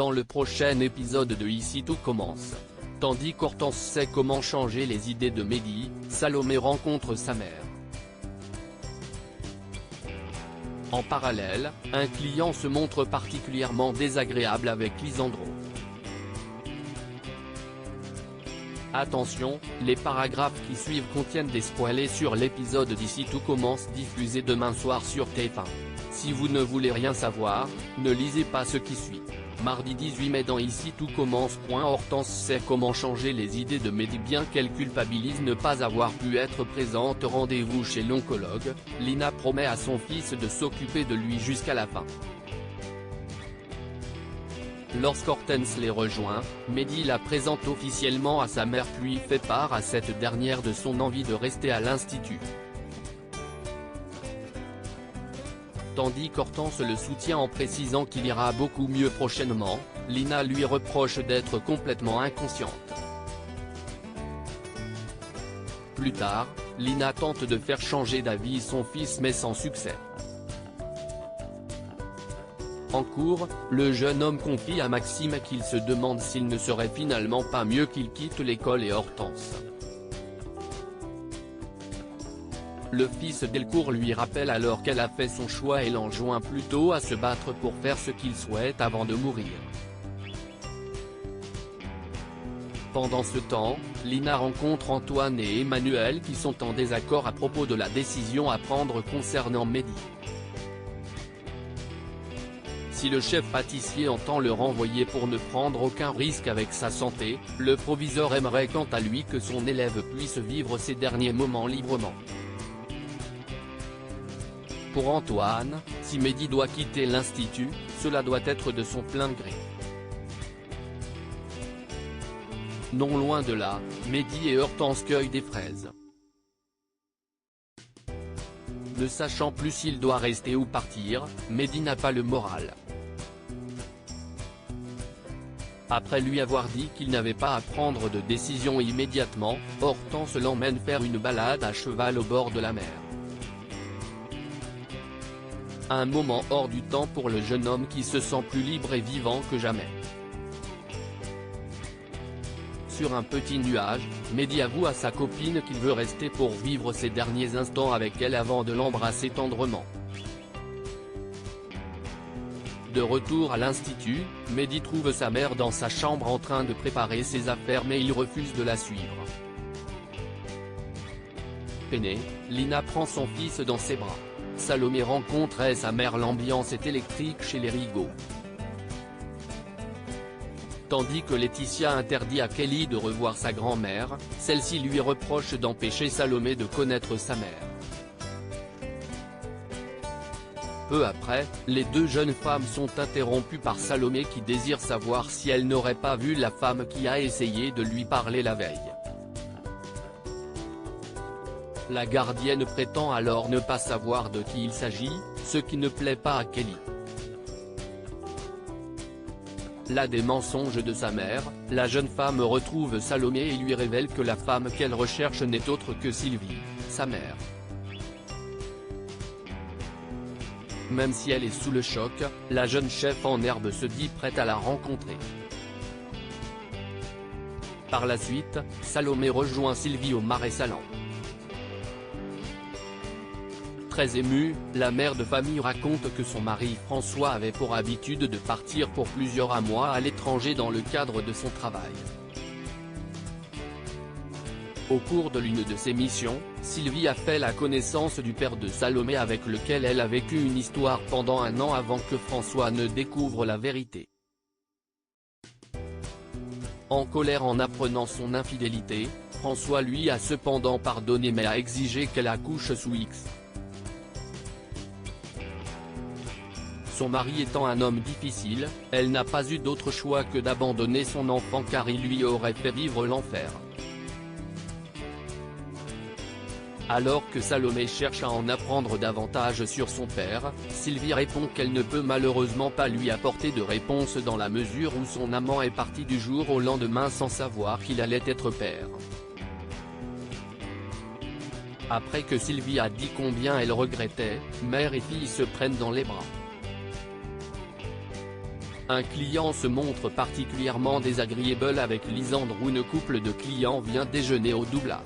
Dans le prochain épisode de Ici tout commence. Tandis qu'Hortense sait comment changer les idées de Mehdi, Salomé rencontre sa mère. En parallèle, un client se montre particulièrement désagréable avec Lisandro. Attention, les paragraphes qui suivent contiennent des spoilers sur l'épisode d'Ici tout commence diffusé demain soir sur TF1. Si vous ne voulez rien savoir, ne lisez pas ce qui suit. Mardi 18 mai dans Ici tout commence. Hortense sait comment changer les idées de Mehdi bien qu'elle culpabilise ne pas avoir pu être présente au rendez-vous chez l'oncologue. Lina promet à son fils de s'occuper de lui jusqu'à la fin. Lorsqu'Hortense les rejoint, Mehdi la présente officiellement à sa mère puis fait part à cette dernière de son envie de rester à l'institut. Tandis qu'Hortense le soutient en précisant qu'il ira beaucoup mieux prochainement, Lina lui reproche d'être complètement inconsciente. Plus tard, Lina tente de faire changer d'avis son fils mais sans succès. En cours, le jeune homme confie à Maxime qu'il se demande s'il ne serait finalement pas mieux qu'il quitte l'école et Hortense. Le fils Delcourt lui rappelle alors qu'elle a fait son choix et l'enjoint plutôt à se battre pour faire ce qu'il souhaite avant de mourir. Pendant ce temps, Lina rencontre Antoine et Emmanuel qui sont en désaccord à propos de la décision à prendre concernant Mehdi. Si le chef pâtissier entend le renvoyer pour ne prendre aucun risque avec sa santé, le proviseur aimerait quant à lui que son élève puisse vivre ses derniers moments librement. Pour Antoine, si Mehdi doit quitter l'institut, cela doit être de son plein gré. Non loin de là, Mehdi et Hortense cueillent des fraises. Ne sachant plus s'il doit rester ou partir, Mehdi n'a pas le moral. Après lui avoir dit qu'il n'avait pas à prendre de décision immédiatement, Hortense l'emmène faire une balade à cheval au bord de la mer. Un moment hors du temps pour le jeune homme qui se sent plus libre et vivant que jamais. Sur un petit nuage, Mehdi avoue à sa copine qu'il veut rester pour vivre ses derniers instants avec elle avant de l'embrasser tendrement. De retour à l'institut, Mehdi trouve sa mère dans sa chambre en train de préparer ses affaires mais il refuse de la suivre. Peinée, Lina prend son fils dans ses bras. Salomé rencontre sa mère. L'ambiance est électrique chez les Rigaud. Tandis que Laetitia interdit à Kelly de revoir sa grand-mère, celle-ci lui reproche d'empêcher Salomé de connaître sa mère. Peu après, les deux jeunes femmes sont interrompues par Salomé qui désire savoir si elle n'aurait pas vu la femme qui a essayé de lui parler la veille. La gardienne prétend alors ne pas savoir de qui il s'agit, ce qui ne plaît pas à Kelly. Là des mensonges de sa mère, la jeune femme retrouve Salomé et lui révèle que la femme qu'elle recherche n'est autre que Sylvie, sa mère. Même si elle est sous le choc, la jeune chef en herbe se dit prête à la rencontrer. Par la suite, Salomé rejoint Sylvie au Marais Salants. Très émue, la mère de famille raconte que son mari François avait pour habitude de partir pour plusieurs mois à l'étranger dans le cadre de son travail. Au cours de l'une de ses missions, Sylvie a fait la connaissance du père de Salomé avec lequel elle a vécu une histoire pendant un an avant que François ne découvre la vérité. En colère en apprenant son infidélité, François lui a cependant pardonné mais a exigé qu'elle accouche sous X. Son mari étant un homme difficile, elle n'a pas eu d'autre choix que d'abandonner son enfant car il lui aurait fait vivre l'enfer. Alors que Salomé cherche à en apprendre davantage sur son père, Sylvie répond qu'elle ne peut malheureusement pas lui apporter de réponse dans la mesure où son amant est parti du jour au lendemain sans savoir qu'il allait être père. Après que Sylvie a dit combien elle regrettait, mère et fille se prennent dans les bras. Un client se montre particulièrement désagréable avec Lisandro. Une couple de clients vient déjeuner au Doubla.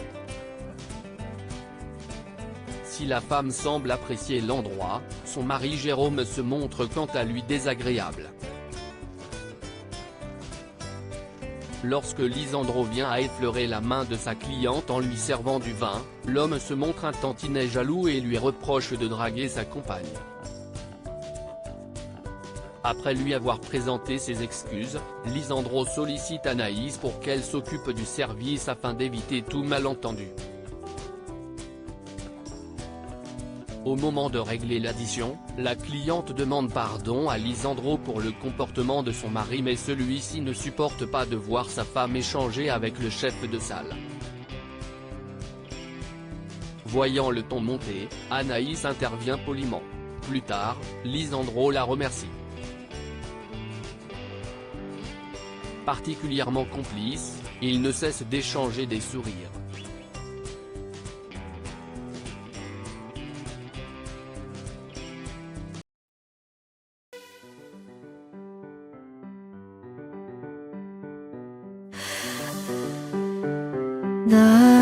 Si la femme semble apprécier l'endroit, son mari Jérôme se montre quant à lui désagréable. Lorsque Lisandro vient à effleurer la main de sa cliente en lui servant du vin, l'homme se montre un tantinet jaloux et lui reproche de draguer sa compagne. Après lui avoir présenté ses excuses, Lisandro sollicite Anaïs pour qu'elle s'occupe du service afin d'éviter tout malentendu. Au moment de régler l'addition, la cliente demande pardon à Lisandro pour le comportement de son mari, mais celui-ci ne supporte pas de voir sa femme échanger avec le chef de salle. Voyant le ton monter, Anaïs intervient poliment. Plus tard, Lisandro la remercie. Particulièrement complices, ils ne cessent d'échanger des sourires. 나